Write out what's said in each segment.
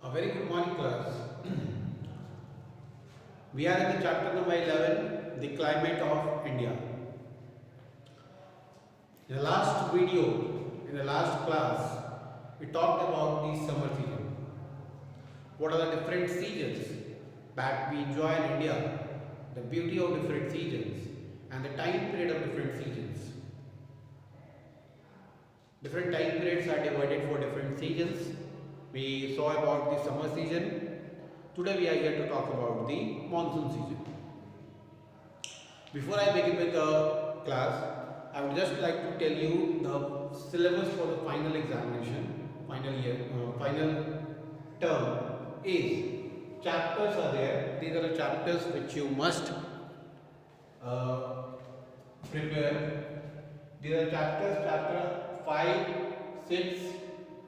A very good morning, class. We are in the chapter number 11, the climate of India. In the last video, in the last class, we talked about the summer season. What are the different seasons that we enjoy in India, the beauty of different seasons, and the time period of different seasons. Different time periods are divided for different seasons. We saw about the summer season. Today we are here to talk about the monsoon season. Before I begin with the class, I would just like to tell you the syllabus for the final examination, final term is chapters are there. These are the chapters which you must prepare. These are chapters, chapter 5, 6,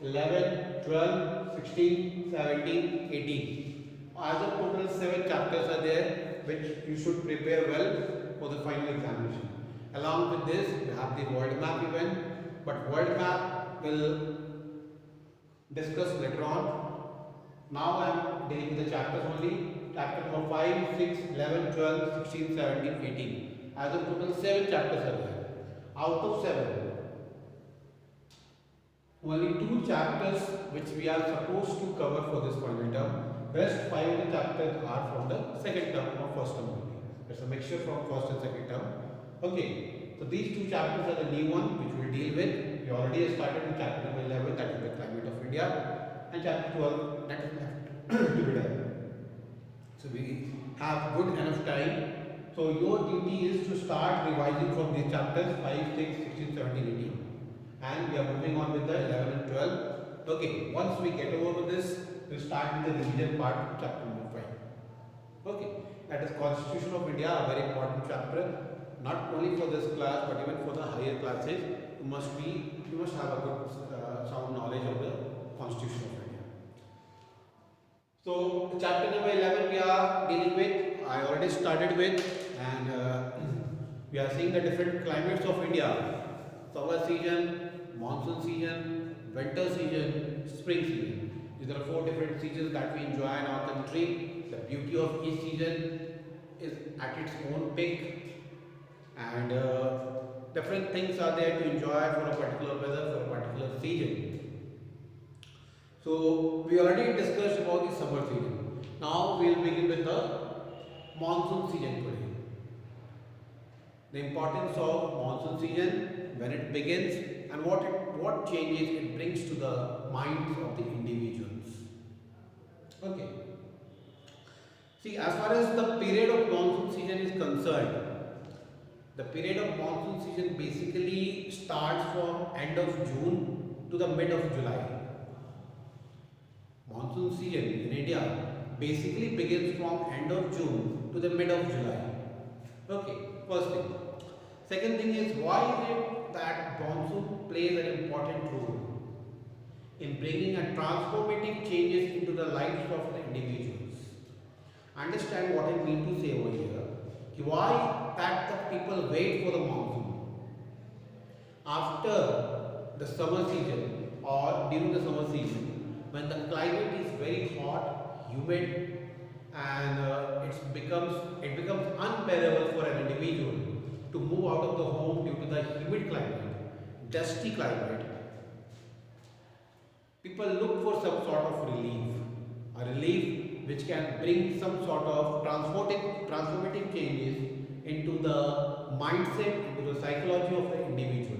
11, 12, 16, 17, 18. As a total 7 chapters are there which you should prepare well for the final examination. Along with this, we have the world map even, but world map will discuss later on. Now I am dealing with the chapters only. Chapter number 5, 6, 11, 12, 16, 17, 18. As a total 7 chapters are there. Out of 7, only 2 chapters which we are supposed to cover for this final term. Rest 5 of the chapters are from the second term or first term only. It's a mixture from first and second term. Okay, so these 2 chapters are the new one which we'll deal with. We already started in chapter number 11, that is the climate of India, and chapter 12, that is left to be done. So we have good enough time. So your duty is to start revising from these chapters 5, 6, 16, 17, 18. And we are moving on with the 11 and 12. Okay, once we get over with this, we'll start with the revision part of chapter number 5. Okay, that is Constitution of India, a very important chapter. Not only for this class, but even for the higher classes, you must have a good sound knowledge of the Constitution of India. So chapter number 11 we are dealing with. I already started with, and we are seeing the different climates of India: summer season, monsoon season, winter season, spring season. These are 4 different seasons that we enjoy in our country. The beauty of each season is at its own peak, and different things are there to enjoy for a particular weather, for a particular season. So we already discussed about the summer season. Now we will begin with the monsoon season today. The importance of monsoon season, when it begins, and what changes it brings to the minds of the individuals. Okay. See, as far as the period of monsoon season is concerned, the period of monsoon season basically starts from end of June to the mid of July. Monsoon season in India basically begins from end of June to the mid of July. Okay, first thing. Second thing is, why is it that monsoon plays an important role in bringing a transformative changes into the lives of the individuals? Understand what I mean to say over here. Why that the people wait for the monsoon after the summer season or during the summer season, when the climate is very hot, humid, and it becomes unbearable for an individual to move out of the home due to the humid climate, dusty climate. People look for some sort of relief, a relief which can bring some sort of transformative changes into the mindset, into the psychology of the individual.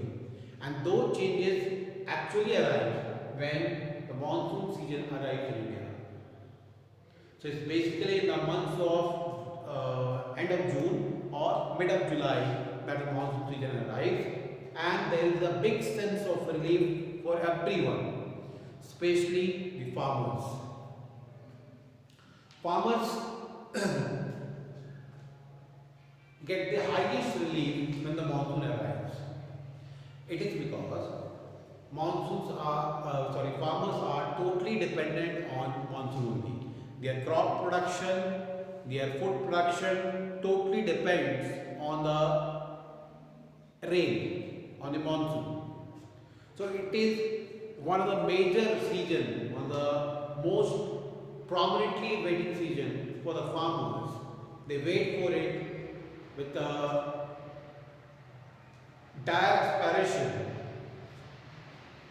And those changes actually arrive when the monsoon season arrives in India. So it's basically in the months of end of June or mid of July that the monsoon season arrives, and there is a big sense of relief for everyone, especially the farmers. Farmers get the highest relief when the monsoon arrives. It is because farmers are totally dependent on monsoon only. Their crop production, their food production totally depends on the rain, on the monsoon. So it is one of the major season, one of the most prominently waiting season for the farmers. They wait for it with a dire aspiration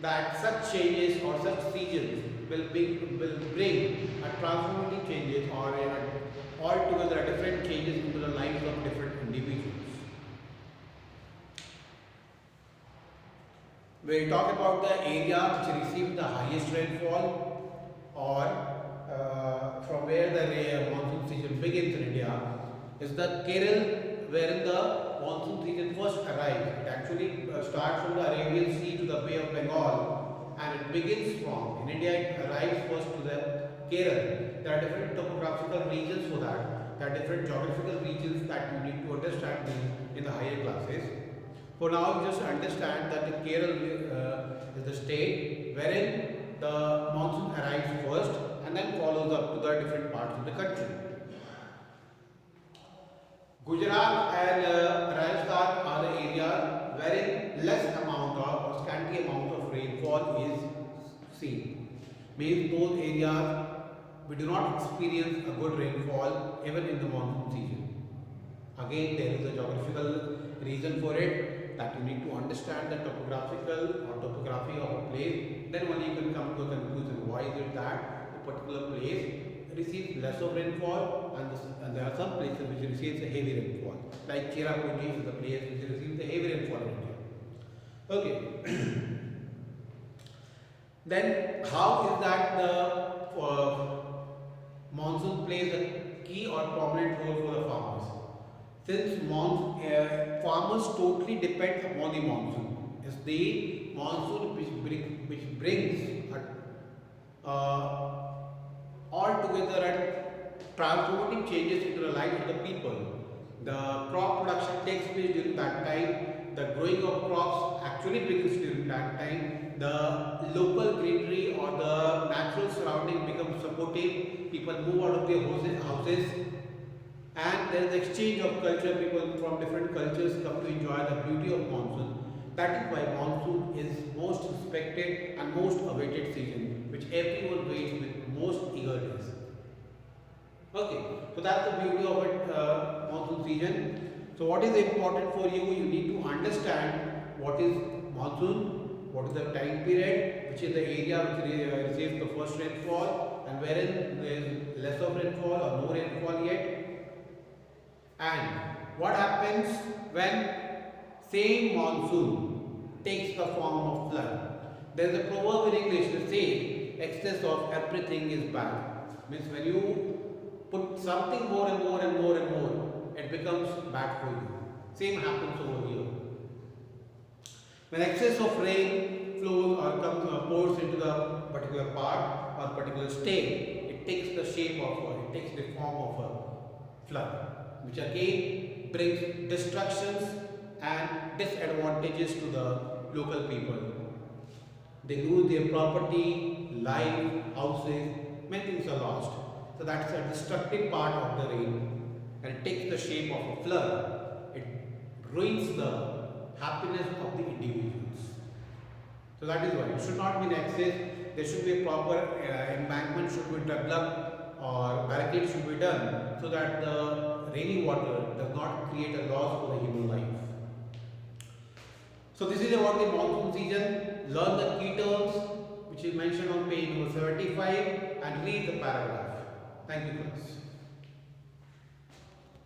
that such changes or such seasons will bring a transformative changes or altogether different changes into the lives of different individuals. When we talk about the area which received the highest rainfall or from where the monsoon season begins in India is the Kerala, wherein the monsoon season first arrives. It actually starts from the Arabian Sea to the Bay of Bengal and it begins from, in India it arrives first to the Kerala. There are different topographical regions for that. There are different geographical regions that you need to understand in the higher classes. For now, you just understand that the Kerala is the state wherein the monsoon arrives first and then follows up to the different parts of the country. Gujarat and Rajasthan are the areas wherein less amount of or scanty amount of rainfall is seen. Means those areas we do not experience a good rainfall even in the monsoon season. Again, there is a geographical reason for it, that you need to understand the topographical or topography of a place. Then only you can come to a conclusion why is it that a particular place receives less of rainfall and there are some places which receives a heavy rainfall. Like Cherrapunji is the place which receives a heavy rainfall in India. Okay. Then how is that the monsoon plays a key or prominent role for the farmers? Since farmers totally depend upon the monsoon. It's the monsoon which brings altogether and transformative changes into the life of the people. The crop production takes place during that time. The growing of crops actually begins during that time. The local greenery or the natural surrounding becomes supportive. People move out of their houses. And there is exchange of culture. People from different cultures come to enjoy the beauty of monsoon. That is why monsoon is most respected and most awaited season, which everyone waits with most eagerness. Okay, so that's the beauty of it, monsoon season. So what is important for you? You need to understand what is monsoon, what is the time period, which is the area which receives the first rainfall, and wherein there is less of rainfall or no rainfall yet. And what happens when same monsoon takes the form of flood? There is a proverb in English that says, excess of everything is bad. Means when you put something more and more and more and more, it becomes bad for you. Same happens over here. When excess of rain flows or pours into the particular part or particular state, it takes the shape of, it takes the form of a flood, which again brings destructions and disadvantages to the local people. They lose their property, life, houses, many things are lost. So that's a destructive part of the rain, and it takes the shape of a flood. It ruins the happiness of the individuals. So that is why it should not be in excess. There should be a proper embankment should be developed or barricades should be done so that the rainy water does not create a loss for the human life. So this is about the monsoon season. Learn the key terms which is mentioned on page number 75 and read the paragraph. Thank you, class.